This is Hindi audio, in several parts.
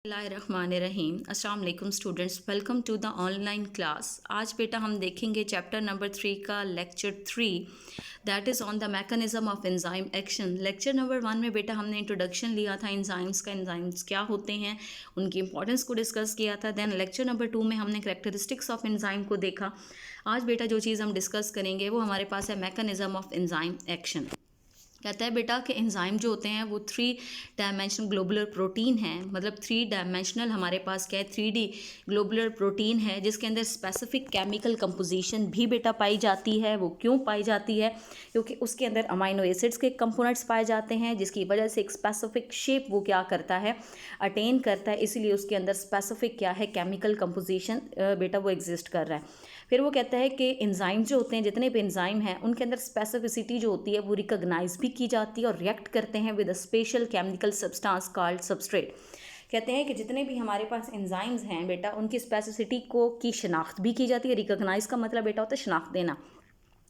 बिस्मिल्लाहिर्रहमानिर्रहीम। अस्सलाम वालेकुम students, welcome to the online class. आज बेटा हम देखेंगे चैप्टर नंबर 3 का lecture 3, that is on the mechanism of enzyme action. Lecture number 1 में बेटा हमने इंट्रोडक्शन लिया था एंजाइम्स का, एंजाइम्स क्या होते हैं, उनकी इंपॉर्टेंस को डिस्कस किया था। देन लेक्चर नंबर 2 में हमने करैक्टरिस्टिक्स ऑफ एंजाइम को देखा। आज बेटा जो चीज़ हम डिस्कस करेंगे वो हमारे पास है मैकेनिज़्म ऑफ एंजाइम एक्शन। कहता है बेटा कि एंजाइम जो होते हैं वो 3 डायमेंशनल ग्लोबुलर प्रोटीन है, मतलब 3 डायमेंशनल हमारे पास क्या है 3D ग्लोबुलर प्रोटीन है, जिसके अंदर स्पेसिफिक केमिकल कंपोजिशन भी बेटा पाई जाती है। वो क्यों पाई जाती है? क्योंकि उसके अंदर अमाइनो एसिड्स के कंपोनेंट्स पाए जाते हैं, जिसकी वजह से एक स्पेसिफिक शेप वो क्या करता है, अटेन करता है। इसीलिए उसके अंदर स्पेसिफिक क्या है, केमिकल कंपोजिशन बेटा वो एग्जिस्ट कर रहा है। फिर वो कहता है कि एंजाइम जो होते हैं, जितने भी एंजाइम हैं, उनके अंदर स्पेसिफिसिटी जो होती है वो रिकॉग्नाइज भी की जाती है और रिएक्ट करते हैं with a special chemical substance called substrate. कहते हैं कि जितने भी हमारे पास एंजाइम्स हैं बेटा, उनकी स्पेसिफिसिटी को की शनाख्त भी की जाती है। रिकॉग्नाइज का मतलब बेटा होता है शनाख्त देना,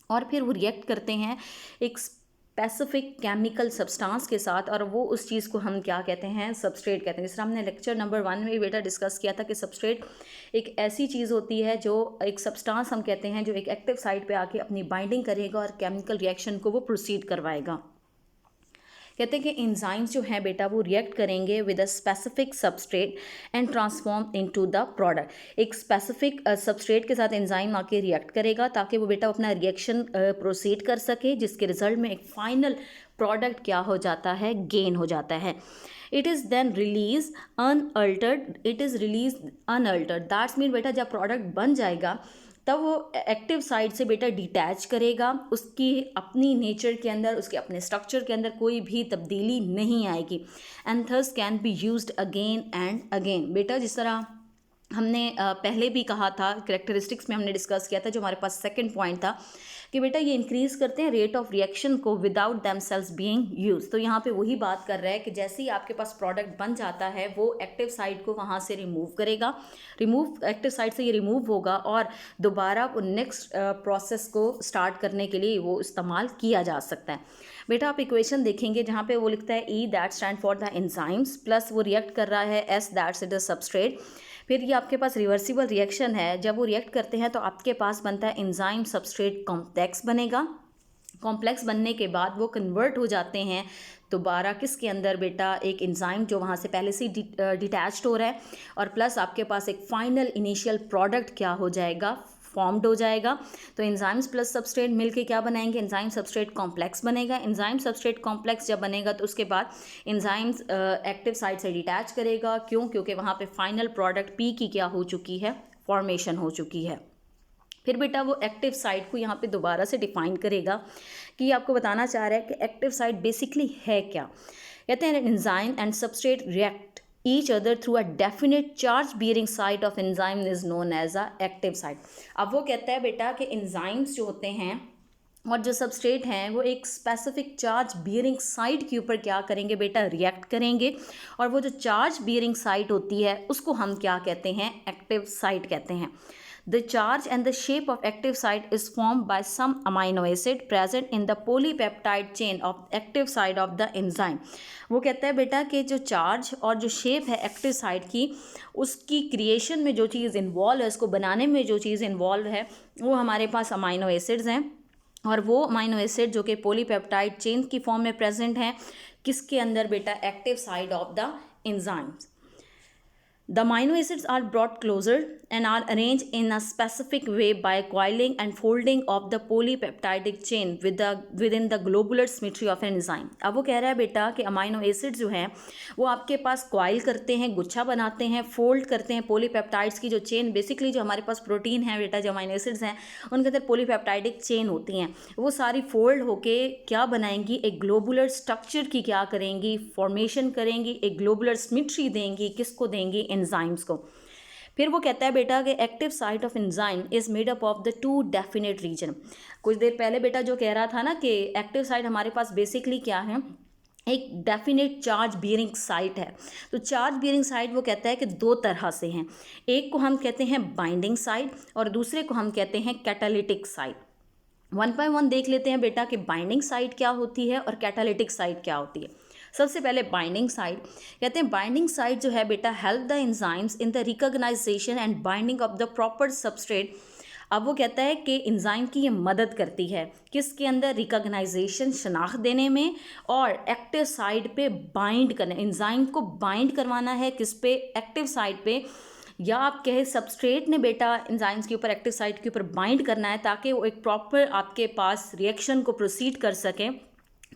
और फिर वो रिएक्ट करते हैं एक स्पेसिफिक केमिकल सब्सटेंस के साथ, और वो उस चीज़ को हम क्या कहते हैं, सबस्ट्रेट कहते हैं। जिस तरह हमने लेक्चर नंबर 1 में बेटा डिस्कस किया था कि सबस्ट्रेट एक ऐसी चीज़ होती है जो एक सब्सटेंस हम कहते हैं जो एक एक्टिव साइट पे आके अपनी बाइंडिंग करेगा और केमिकल रिएक्शन को वो प्रोसीड करवाएगा। कहते हैं कि एंजाइम्स जो हैं बेटा वो रिएक्ट करेंगे with a specific substrate and transform into the product. एक स्पेसिफिक सबस्ट्रेट के साथ एंजाइम आके रिएक्ट करेगा ताकि वो बेटा अपना रिएक्शन प्रोसीड कर सके, जिसके रिजल्ट में एक फाइनल प्रोडक्ट क्या हो जाता है, गेन हो जाता है। It is then release unaltered, it is release unaltered, that's mean बेटा जब प्रोडक्ट बन जाएगा तब वो एक्टिव साइड से बेटा डिटैच करेगा, उसकी अपनी नेचर के अंदर, उसके अपने स्ट्रक्चर के अंदर कोई भी तब्दीली नहीं आएगी। And thus can be used again and again. बेटा जिस तरह हमने पहले भी कहा था, करेक्टरिस्टिक्स में हमने डिस्कस किया था, जो हमारे पास सेकंड पॉइंट था कि बेटा ये इंक्रीज़ करते हैं रेट ऑफ रिएक्शन को विदाउट देमसेल्व्स बीइंग यूज। तो यहाँ पे वही बात कर रहा है कि जैसे ही आपके पास प्रोडक्ट बन जाता है वो एक्टिव साइड को वहाँ से रिमूव करेगा, एक्टिव साइड से ये रिमूव होगा और दोबारा वो नेक्स्ट प्रोसेस को स्टार्ट करने के लिए वो इस्तेमाल किया जा सकता है। बेटा आप इक्वेशन देखेंगे जहाँ पे वो लिखता है E that stand for the enzymes, plus वो रिएक्ट कर रहा है S that's it the substrate. फिर ये आपके पास रिवर्सिबल रिएक्शन है, जब वो रिएक्ट करते हैं तो आपके पास बनता है एंजाइम सबस्ट्रेट कॉम्प्लेक्स बनेगा। कॉम्प्लेक्स बनने के बाद वो कन्वर्ट हो जाते हैं दोबारा किसके अंदर बेटा, एक एंजाइम जो वहाँ से पहले से डिटैच्ड हो रहा है, और प्लस आपके पास एक फाइनल इनिशियल प्रोडक्ट क्या हो जाएगा, फॉर्म्ड हो जाएगा। तो एंजाइम्स प्लस सबस्ट्रेट मिलके क्या बनाएंगे, एंजाइम सबस्ट्रेट कॉम्प्लेक्स बनेगा। एंजाइम सबस्ट्रेट कॉम्प्लेक्स जब बनेगा तो उसके बाद एंजाइम्स एक्टिव साइड से डिटैच करेगा। क्यों? क्योंकि वहाँ पे फाइनल प्रोडक्ट पी की क्या हो चुकी है, फॉर्मेशन हो चुकी है। फिर बेटा वो एक्टिव साइट को यहाँ पे दोबारा से डिफाइन करेगा कि आपको बताना चाह रहा है कि एक्टिव साइट बेसिकली है क्या। कहते हैं enzyme and substrate react each other through a definite charge bearing site of enzyme is known as a active site। अब वो कहता है बेटा कि एंजाइम्स जो होते हैं और जो सबस्ट्रेट हैं वो एक स्पेसिफिक चार्ज बियरिंग साइट के ऊपर क्या करेंगे बेटा, रिएक्ट करेंगे, और वो जो चार्ज बियरिंग साइट होती है उसको हम क्या कहते हैं, एक्टिव साइट कहते हैं। The charge and the shape of active site is formed by some amino acid present in the polypeptide chain of active side of the enzyme। वो कहता है बेटा कि जो चार्ज और जो शेप है एक्टिव साइट की, उसकी क्रिएशन में जो चीज़ इन्वॉल्व है, उसको बनाने में जो चीज़ इन्वॉल्व है, वो हमारे पास अमाइनो एसिड्स हैं, और वो अमाइनो एसिड जो कि पॉलीपेप्टाइड चेन की फॉर्म में प्रेजेंट हैं किसके अंदर बेटा, active side of the enzymes. The amino acids are brought closer and are arranged in a specific way by coiling and folding of the polypeptidic chain within the globular symmetry of an enzyme। अब वो कह रहा है बेटा कि अमाइनो एसिड्स जो हैं वो आपके पास कॉइल करते हैं, गुच्छा बनाते हैं, फोल्ड करते हैं पॉलीपेप्टाइड्स की जो चेन, बेसिकली जो हमारे पास प्रोटीन है बेटा, जो अमाइनो एसिड्स हैं उनके अंदर पॉलीपेप्टाइडिक चेन होती हैं, वो सारी फोल्ड होके क्या बनाएंगी, एक ग्लोबुलर स्ट्रक्चर की क्या करेंगी, फॉर्मेशन करेंगी, एक ग्लोबुलर सिमेट्री देंगी, किसको देंगी, एंजाइम्स को। फिर वो कहता है बेटा कि active site of enzyme is made up of the 2 definite region. कुछ देर पहले बेटा जो कह रहा था ना कि एक्टिव साइट हमारे पास बेसिकली क्या है, एक डेफिनेट चार्ज बियरिंग साइट है। तो चार्ज बियरिंग साइट वो कहता है कि 2 तरह से हैं, एक को हम कहते हैं बाइंडिंग साइट और दूसरे को हम कहते हैं कैटालिटिक साइट। 1 बाय 1 देख लेते हैं बेटा कि बाइंडिंग साइट क्या होती है और कैटालिटिक साइट क्या होती है। सबसे पहले बाइंडिंग साइड, कहते हैं बाइंडिंग साइड जो है बेटा help the enzymes in the recognization and binding of the proper substrate. अब वो कहता है कि एंजाइम की ये मदद करती है किसके अंदर, रिकॉग्नाइजेशन शनाख्त देने में, और एक्टिव साइड पे बाइंड करने, एंजाइम को बाइंड करवाना है किस पे, एक्टिव साइड पे, या आप कहे सबस्ट्रेट ने बेटा एंजाइम्स के ऊपर एक्टिव साइट के ऊपर बाइंड करना है ताकि वो एक प्रॉपर आपके पास रिएक्शन को प्रोसीड कर सकें,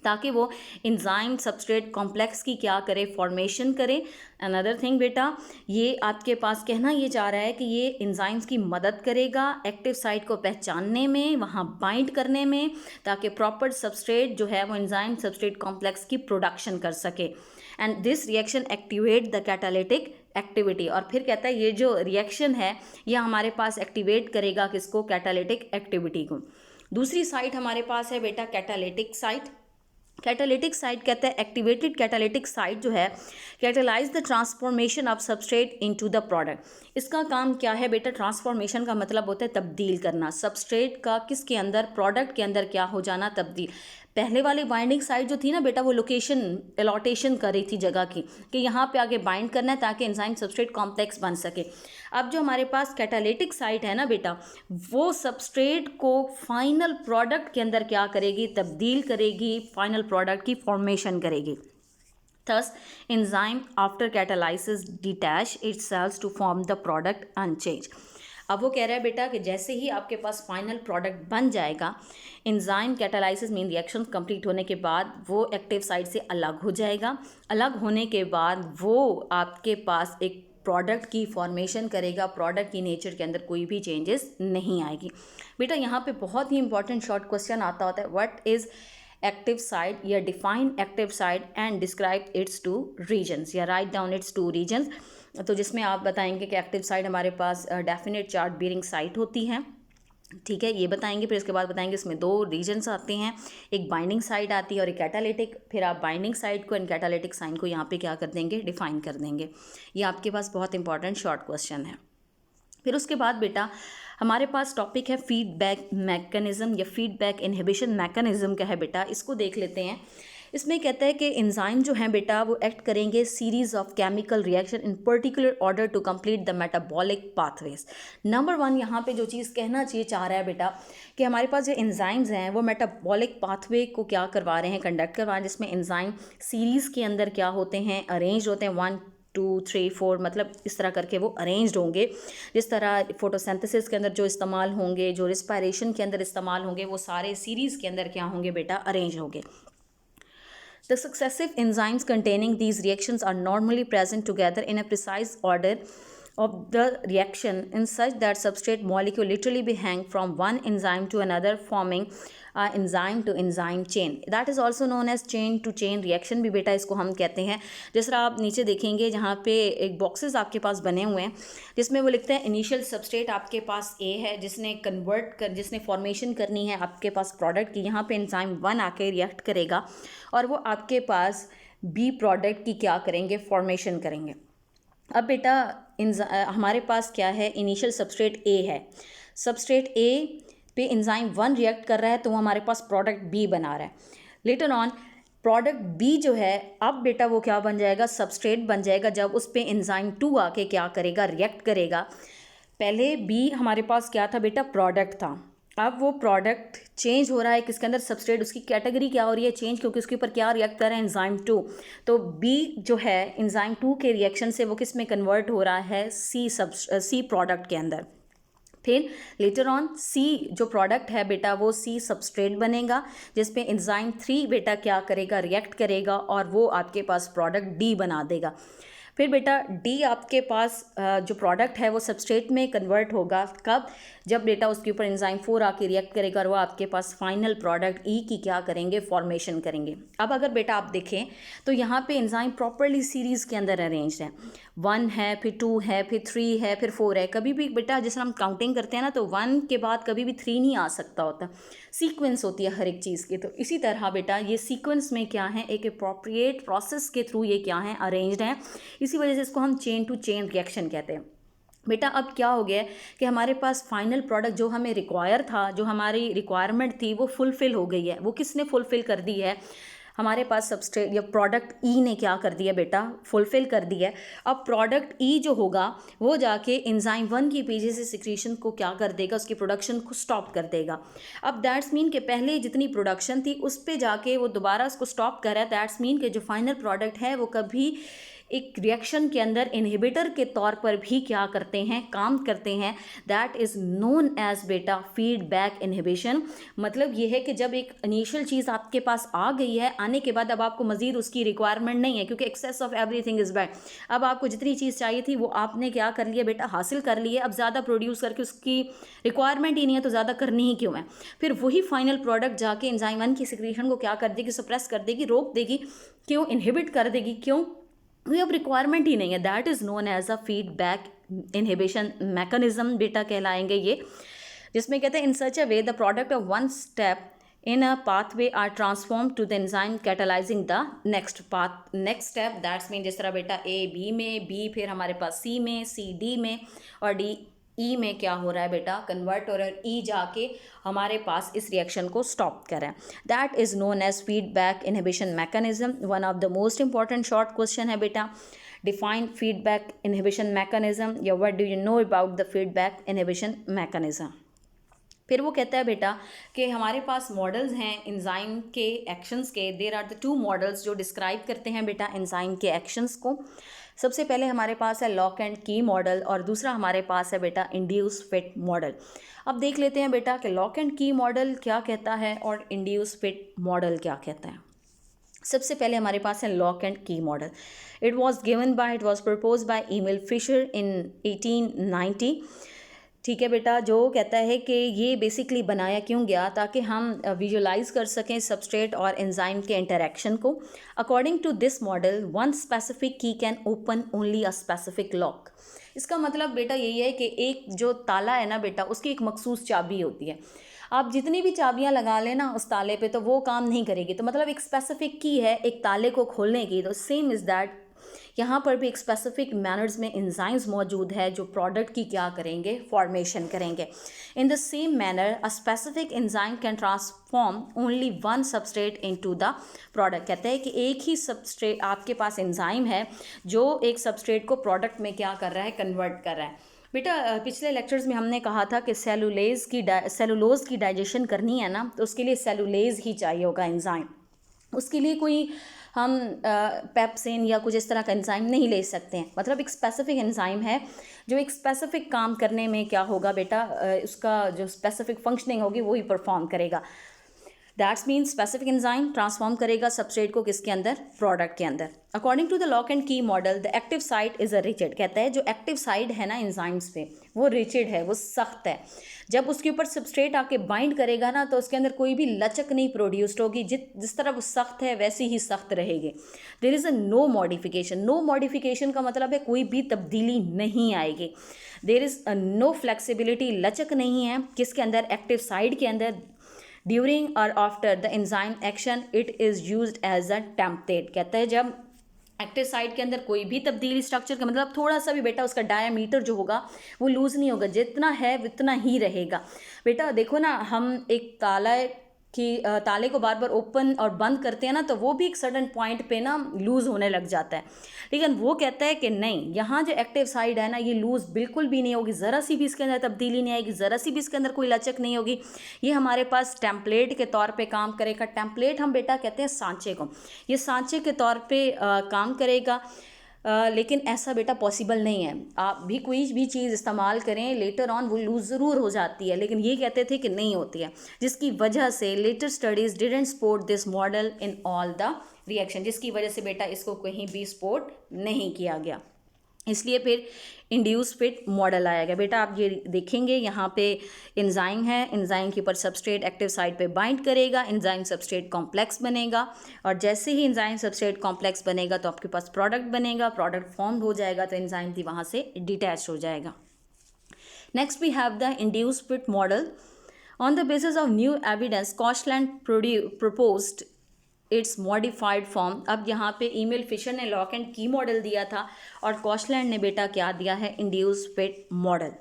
ताकि वो एंजाइम सबस्ट्रेट कॉम्प्लेक्स की क्या करे, फॉर्मेशन करे। अनदर थिंग बेटा ये आपके पास कहना ये चाह रहा है कि ये एंजाइम्स की मदद करेगा एक्टिव साइट को पहचानने में, वहाँ बाइंड करने में, ताकि प्रॉपर सबस्ट्रेट जो है वो एंजाइम सबस्ट्रेट कॉम्प्लेक्स की प्रोडक्शन कर सके। And this reaction activate the catalytic activity, और फिर कहता है ये जो रिएक्शन है ये हमारे पास एक्टिवेट करेगा किसको, कैटालिटिक एक्टिविटी को। दूसरी साइट हमारे पास है बेटा कैटालिटिक साइट। कैटालिटिक साइट कहता है एक्टिवेटेड कैटालिटिक साइट जो है catalyse the transformation of substrate into the product. इसका काम क्या है बेटा, ट्रांसफॉर्मेशन का मतलब होता है तब्दील करना, सबस्ट्रेट का किसके अंदर, प्रोडक्ट के अंदर क्या हो जाना, तब्दील। पहले वाली बाइंडिंग साइट जो थी ना बेटा वो लोकेशन अलॉटेशन कर रही थी जगह की कि यहाँ पे आगे बाइंड करना है ताकि एंजाइम सबस्ट्रेट कॉम्प्लेक्स बन सके। अब जो हमारे पास कैटालिटिक साइट है ना बेटा वो सबस्ट्रेट को फाइनल प्रोडक्ट के अंदर क्या करेगी, तब्दील करेगी, फाइनल प्रोडक्ट की फॉर्मेशन करेगी। Thus, enzyme after catalysis detach itself to form the product unchanged। अब वो कह रहा है बेटा कि जैसे ही आपके पास फाइनल प्रोडक्ट बन जाएगा, enzyme catalysis mean reaction complete होने के बाद वो एक्टिव साइट से अलग हो जाएगा। अलग होने के बाद वो आपके पास एक प्रोडक्ट की फॉर्मेशन करेगा, प्रोडक्ट की नेचर के अंदर कोई भी चेंजेस नहीं आएगी। बेटा यहाँ पे बहुत ही इंपॉर्टेंट शॉर्ट क्वेश्चन आता होता है, व्हाट इज़ एक्टिव साइट, या define active site and describe its two regions, या write down its two regions. तो जिसमें आप बताएंगे कि एक्टिव साइट हमारे पास डेफिनेट चार्ज बियरिंग साइट होती है, ठीक है, ये बताएंगे। फिर इसके बाद बताएंगे इसमें दो रीजन्स आते हैं, एक बाइंडिंग साइट आती है और एक कैटालिटिक। फिर आप बाइंडिंग साइट को एंड कैटालिटिक साइट को यहाँ पे क्या कर देंगे, डिफाइन कर देंगे। ये आपके पास बहुत इंपॉर्टेंट शॉर्ट क्वेश्चन है। फिर उसके बाद बेटा हमारे पास टॉपिक है फीडबैक मैकेनिज्म या फीडबैक इनहिबिशन मैकेनिज्म क्या है बेटा, इसको देख लेते हैं। इसमें कहता है कि एंजाइम जो हैं बेटा वो एक्ट करेंगे series of chemical reaction in particular order to complete the metabolic pathways. Number 1 यहाँ पे जो चीज़ कहना चाहिए चाह रहा है बेटा कि हमारे पास जो एंजाइम्स हैं वो मेटाबॉलिक पाथवे को क्या करवा रहे हैं, कंडक्ट करवा रहे हैं, जिसमें एंजाइम सीरीज़ के अंदर क्या होते हैं, अरेंज होते हैं, 1 2 3 4 मतलब इस तरह करके वो अरेंज्ड होंगे। जिस तरह फोटोसिंथेसिस के अंदर जो इस्तेमाल होंगे, जो रिस्पायरेशन के अंदर इस्तेमाल होंगे, वो सारे सीरीज़ के अंदर क्या होंगे बेटा, अरेंज होंगे। The successive enzymes containing these reactions are normally present together in a precise order of the reaction in such that substrate molecule literally be hang from one enzyme to another forming enzyme to enzyme chain, that is also known as chain to chain reaction भी बेटा इसको हम कहते हैं। जिस तरह आप नीचे देखेंगे जहाँ पे एक बॉक्सेस आपके पास बने हुए हैं जिसमें वो लिखते हैं इनिशियल सबस्ट्रेट आपके पास ए है जिसने फॉर्मेशन करनी है आपके पास प्रोडक्ट की, यहाँ पे एंजाइम 1 आके रिएक्ट करेगा और वो आपके पास बी प्रोडक्ट की क्या करेंगे, फॉर्मेशन करेंगे। अब बेटा हमारे पास क्या है, इनिशियल सबस्ट्रेट ए है, सबस्ट्रेट ए पे एंजाइम 1 रिएक्ट कर रहा है तो वो हमारे पास प्रोडक्ट बी बना रहा है। लेटर ऑन प्रोडक्ट बी जो है अब बेटा वो क्या बन जाएगा, सबस्ट्रेट बन जाएगा जब उस पे एंजाइम 2 आके क्या करेगा, रिएक्ट करेगा। पहले बी हमारे पास क्या था बेटा, प्रोडक्ट था, अब वो प्रोडक्ट चेंज हो रहा है किसके अंदर, सबस्ट्रेट, उसकी कैटेगरी क्या हो रही है, चेंज, क्योंकि उसके ऊपर क्या रिएक्ट कर रहा है, एंजाइम 2। तो बी जो है एंजाइम 2 के रिएक्शन से वो किस में कन्वर्ट हो रहा है, सी प्रोडक्ट के अंदर। फिर लेटर ऑन सी जो प्रोडक्ट है बेटा वो सी सबस्ट्रेट बनेगा जिसपे एंजाइम 3 बेटा क्या करेगा, रिएक्ट करेगा और वो आपके पास प्रोडक्ट डी बना देगा। फिर बेटा डी आपके पास जो प्रोडक्ट है वो सबस्ट्रेट में कन्वर्ट होगा कब, जब बेटा उसके ऊपर एंजाइम 4 आके रिएक्ट करेगा और वो आपके पास फाइनल प्रोडक्ट ई की क्या करेंगे, फॉर्मेशन करेंगे। अब अगर बेटा आप देखें तो यहाँ पे एंजाइम प्रॉपरली सीरीज़ के अंदर अरेंज्ड है, 1 है, फिर 2 है, फिर 3 है, फिर 4 है। कभी भी बेटा जैसे हम काउंटिंग करते हैं ना तो 1 के बाद कभी भी 3 नहीं आ सकता होता, सीक्वेंस होती है हर एक चीज़ की। तो इसी तरह बेटा ये सीक्वेंस में क्या है, एक अप्रोप्रिएट प्रोसेस के थ्रू ये क्या है, अरेंज्ड है। इसी वजह से इसको हम चेन टू चेन रिएक्शन कहते हैं। बेटा अब क्या हो गया कि हमारे पास फाइनल प्रोडक्ट जो हमें रिक्वायर था, जो हमारी रिक्वायरमेंट थी वो फुलफ़िल हो गई है। वो किसने फुलफ़िल कर दी है, हमारे पास सबस्ट्रेट या प्रोडक्ट ई ने क्या कर दिया बेटा, फुलफिल कर दिया है। अब प्रोडक्ट ई जो होगा वो जाके एंजाइम 1 की पीछे से सिक्रीशन को क्या कर देगा, उसकी प्रोडक्शन को स्टॉप कर देगा। अब दैट्स मीन कि पहले जितनी प्रोडक्शन थी उस पे जाके वो दोबारा उसको स्टॉप कर रहा है। दैट्स मीन कि जो फाइनल प्रोडक्ट है वो कभी एक रिएक्शन के अंदर इनहिबिटर के तौर पर भी क्या करते हैं, काम करते हैं। दैट इज़ नोन एज बेटा फीडबैक इनहिबिशन। मतलब ये है कि जब एक इनिशियल चीज़ आपके पास आ गई है, आने के बाद अब आपको मज़ीद उसकी रिक्वायरमेंट नहीं है, क्योंकि excess of everything is bad. अब आपको जितनी चीज़ चाहिए थी वो आपने क्या कर लिया बेटा, हासिल कर ली है। अब ज़्यादा प्रोड्यूस करके उसकी रिक्वायरमेंट ही नहीं है तो ज़्यादा करनी ही क्यों है। फिर वही फाइनल प्रोडक्ट जाके एंजाइम 1 की सिक्रीशन को क्या कर देगी, सप्रेस कर देगी, रोक देगी। क्यों, इनहिबिट कर देगी, क्यों, ये अब रिक्वायरमेंट ही नहीं है। That is known as a feedback inhibition mechanism बेटा कहलाएंगे ये, जिसमें कहते हैं in such a way the product of one step in a pathway are transform to the enzyme catalysing the next step. That's mean जिस तरह बेटा ए बी में, बी फिर हमारे पास सी में, सी डी में, और डी ई में क्या हो रहा है बेटा, कन्वर्ट और ई जाके हमारे पास इस रिएक्शन को स्टॉप करें। That is known as feedback inhibition mechanism. One of the most important short question है बेटा, डिफाइन फीडबैक इनहिबिशन मैकेनिज्म, या what do you know about the feedback inhibition mechanism. फिर वो कहता है बेटा कि हमारे पास मॉडल्स हैं एंजाइम के एक्शंस के। देयर आर द 2 मॉडल्स जो डिस्क्राइब करते हैं बेटा एंजाइम के एक्शंस को। सबसे पहले हमारे पास है लॉक एंड की मॉडल, और दूसरा हमारे पास है बेटा इंड्यूस फिट मॉडल। अब देख लेते हैं बेटा कि लॉक एंड की मॉडल क्या कहता है और इंड्यूस फिट मॉडल क्या कहता है। सबसे पहले हमारे पास है lock and key model. It was propose by Emil Fischer in 1890। ठीक है बेटा, जो कहता है कि ये बेसिकली बनाया क्यों गया, ताकि हम विजुलाइज कर सकें सबस्ट्रेट और एंजाइम के इंटरेक्शन को। According to this model one specific key can open only a specific lock. इसका मतलब बेटा यही है कि एक जो ताला है ना बेटा, उसकी एक मखसूस चाबी होती है। आप जितनी भी चाबियां लगा लेना उस ताले पे तो वो काम नहीं करेगी। तो मतलब एक स्पेसिफिक की है एक ताले को खोलने की, तो सेम इज़ दैट यहाँ पर भी एक स्पेसिफिक मैनर्स में एंजाइम्स मौजूद है जो प्रोडक्ट की क्या करेंगे, फॉर्मेशन करेंगे। In the same manner a specific enzyme can transform only one substrate into the product. कहते हैं कि एक ही सबस्ट्रेट आपके पास एंजाइम है जो एक सबस्ट्रेट को प्रोडक्ट में क्या कर रहा है, कन्वर्ट कर रहा है। बेटा पिछले लेक्चर्स में हमने कहा था कि सेलुलोज की डाइजेशन करनी है ना, तो उसके लिए सेलुलेज ही चाहिए होगा एंजाइम। उसके लिए कोई हम पेप्सिन या कुछ इस तरह का एंजाइम नहीं ले सकते हैं। मतलब एक स्पेसिफिक एंजाइम है जो एक स्पेसिफिक काम करने में क्या होगा बेटा, उसका जो स्पेसिफिक फंक्शनिंग होगी वही परफॉर्म करेगा। That's mean specific enzyme transform करेगा सबस्ट्रेट को किसके अंदर, प्रोडक्ट के अंदर। According to the lock and key model the active site is a rigid. कहता है जो एक्टिव साइड है ना एंजाइम्स पे वो रिजिड है, वो सख्त है। जब उसके ऊपर सबस्ट्रेट आके बाइंड करेगा ना तो उसके अंदर कोई भी लचक नहीं प्रोड्यूस्ड होगी। जिस तरह वो सख्त है वैसी ही सख्त रहेगी। There is a no modification. No modification का मतलब है कोई भी तब्दीली नहीं आएगी। There is a no flexibility, लचक नहीं है किसके अंदर, एक्टिव साइड के अंदर। ड्यूरिंग और after the enzyme action it is used as a template. कहता है जब एक्टिव साइट के अंदर कोई भी तब्दीली स्ट्रक्चर का मतलब थोड़ा सा भी बेटा उसका डायमीटर जो होगा वो लूज़ नहीं होगा, जितना है उतना ही रहेगा। बेटा देखो ना, हम एक ताले को बार बार ओपन और बंद करते हैं ना, तो वो भी एक सर्टेन पॉइंट पे ना लूज़ होने लग जाता है। लेकिन वो कहता है कि नहीं, यहाँ जो एक्टिव साइड है ना ये लूज़ बिल्कुल भी नहीं होगी, ज़रा सी भी इसके अंदर तब्दीली नहीं आएगी, ज़रा सी भी इसके अंदर कोई लचक नहीं होगी। ये हमारे पास टेम्पलेट के तौर पे काम करेगा। टेम्पलेट हम बेटा कहते हैं सांचे को, ये सांचे के तौर पे काम करेगा। लेकिन ऐसा बेटा पॉसिबल नहीं है। आप भी कोई भी चीज़ इस्तेमाल करें लेटर ऑन वो लूज ज़रूर हो जाती है, लेकिन ये कहते थे कि नहीं होती है, जिसकी वजह से later studies didn't support this model in all the reaction, जिसकी वजह से बेटा इसको कहीं भी सपोर्ट नहीं किया गया। इसलिए फिर इंड्यूस फिट मॉडल आया गया। बेटा आप ये देखेंगे यहाँ पे एंजाइम है, एंजाइम के ऊपर सबस्ट्रेट एक्टिव साइट पे बाइंड करेगा, एंजाइम सबस्ट्रेट कॉम्प्लेक्स बनेगा, और जैसे ही एंजाइम सबस्ट्रेट कॉम्प्लेक्स बनेगा तो आपके पास प्रोडक्ट बनेगा, प्रोडक्ट फॉर्म हो जाएगा तो एंजाइम भी वहाँ से डिटैच हो जाएगा। Next we have the induce fit model. On the basis of new evidence Koshland proposed its modified form. अब यहाँ पे ईमेल फिशर ने लॉक एंड की मॉडल दिया था और कॉशलैंड ने बेटा क्या दिया है, induce fit model.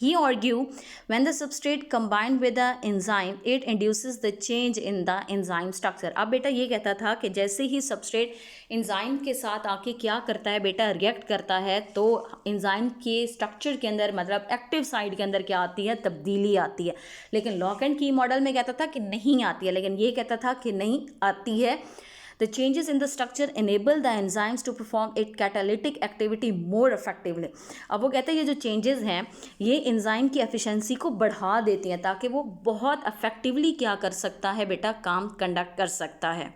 He argued when the substrate combined with the enzyme, it induces the change in the enzyme structure. अब बेटा ये कहता था कि जैसे ही सबस्ट्रेट एंजाइम के साथ आके क्या करता है बेटा, रिएक्ट करता है, तो एंजाइम के स्ट्रक्चर के अंदर मतलब एक्टिव साइड के अंदर क्या आती है, तब्दीली आती है। लेकिन लॉक एंड की मॉडल में कहता था कि नहीं आती है, लेकिन ये कहता था कि नहीं आती है। The changes in the structure enable the enzymes to perform its catalytic activity more effectively. अब वो कहते हैं ये जो चेंजेस हैं ये एंजाइम की एफिशिएंसी को बढ़ा देती हैं ताकि वो बहुत इफेक्टिवली क्या कर सकता है बेटा, काम कंडक्ट कर सकता है।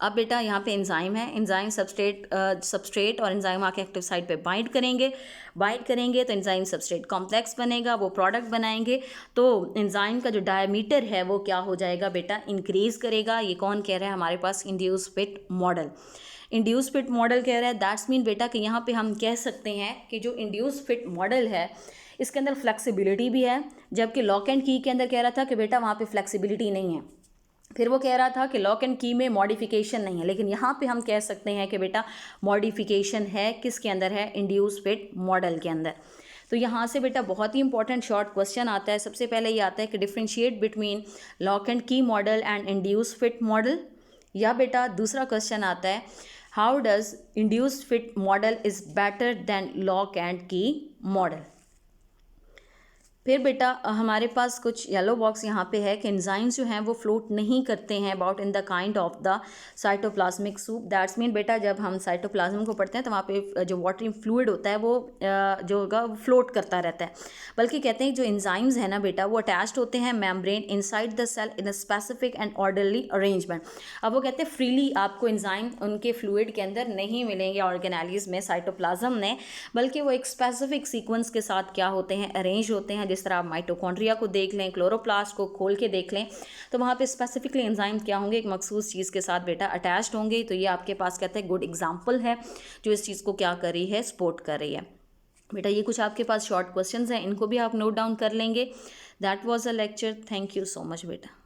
अब बेटा यहाँ पे एंजाइम है, एंजाइम सबस्ट्रेट और एंजाइम आके एक्टिव साइट पे बाइंड करेंगे तो एंजाइम सबस्ट्रेट कॉम्प्लेक्स बनेगा, वो प्रोडक्ट बनाएंगे, तो एंजाइम का जो डायमीटर है वो क्या हो जाएगा बेटा, इंक्रीज करेगा। ये कौन कह रहा है, हमारे पास induce fit model. Induce fit model कह रहा है, दैट्स मीन बेटा कि यहाँ पे हम कह सकते हैं कि जो इंड्यूस फिट मॉडल है इसके अंदर फ्लेक्सिबिलिटी भी है, जबकि लॉक एंड की के अंदर कह रहा था कि बेटा वहाँ पे फ्लेक्सिबिलिटी नहीं है। फिर वो कह रहा था कि लॉक एंड की में मॉडिफिकेशन नहीं है, लेकिन यहाँ पे हम कह सकते हैं कि बेटा मॉडिफिकेशन है, किसके अंदर है, इंड्यूस फिट मॉडल के अंदर। तो यहाँ से बेटा बहुत ही इंपॉर्टेंट शॉर्ट क्वेश्चन आता है। सबसे पहले ये आता है कि differentiate between lock and key model and induce fit model, या बेटा दूसरा क्वेश्चन आता है how does induce fit model is better than lock and key model. फिर बेटा हमारे पास कुछ येलो बॉक्स यहाँ पे है कि एंजाइम्स जो हैं वो फ्लोट नहीं करते हैं about in the kind of the cytoplasmic soup. That's mean बेटा जब हम साइटोप्लाज्म को पढ़ते हैं तो वहाँ पे जो वाटरी फ्लूइड होता है वो जो होगा वो फ्लोट करता रहता है, बल्कि कहते हैं जो एंजाइम्स है ना बेटा वो अटैच्ड होते हैं membrane inside the cell in a specific and orderly arrangement. अब वो कहते हैं फ्रीली आपको एंजाइम उनके फ्लूइड के अंदर नहीं मिलेंगे ऑर्गेनेलीज में, साइटोप्लाज्म में, बल्कि वो एक स्पेसिफिक सीक्वेंस के साथ क्या होते हैं, अरेंज होते हैं। जिस तरह आप माइटोकॉन्ड्रिया को देख लें, क्लोरोप्लास्ट को खोल के देख लें, तो वहाँ पे स्पेसिफिकली एंजाइम क्या होंगे, एक मखसूस चीज़ के साथ बेटा अटैच्ड होंगे। तो ये आपके पास कहते हैं गुड एग्जाम्पल है जो इस चीज़ को क्या कर रही है, सपोर्ट कर रही है। बेटा ये कुछ आपके पास शॉर्ट क्वेश्चंस हैं, इनको भी आप नोट डाउन कर लेंगे। That was a lecture. Thank you so much बेटा।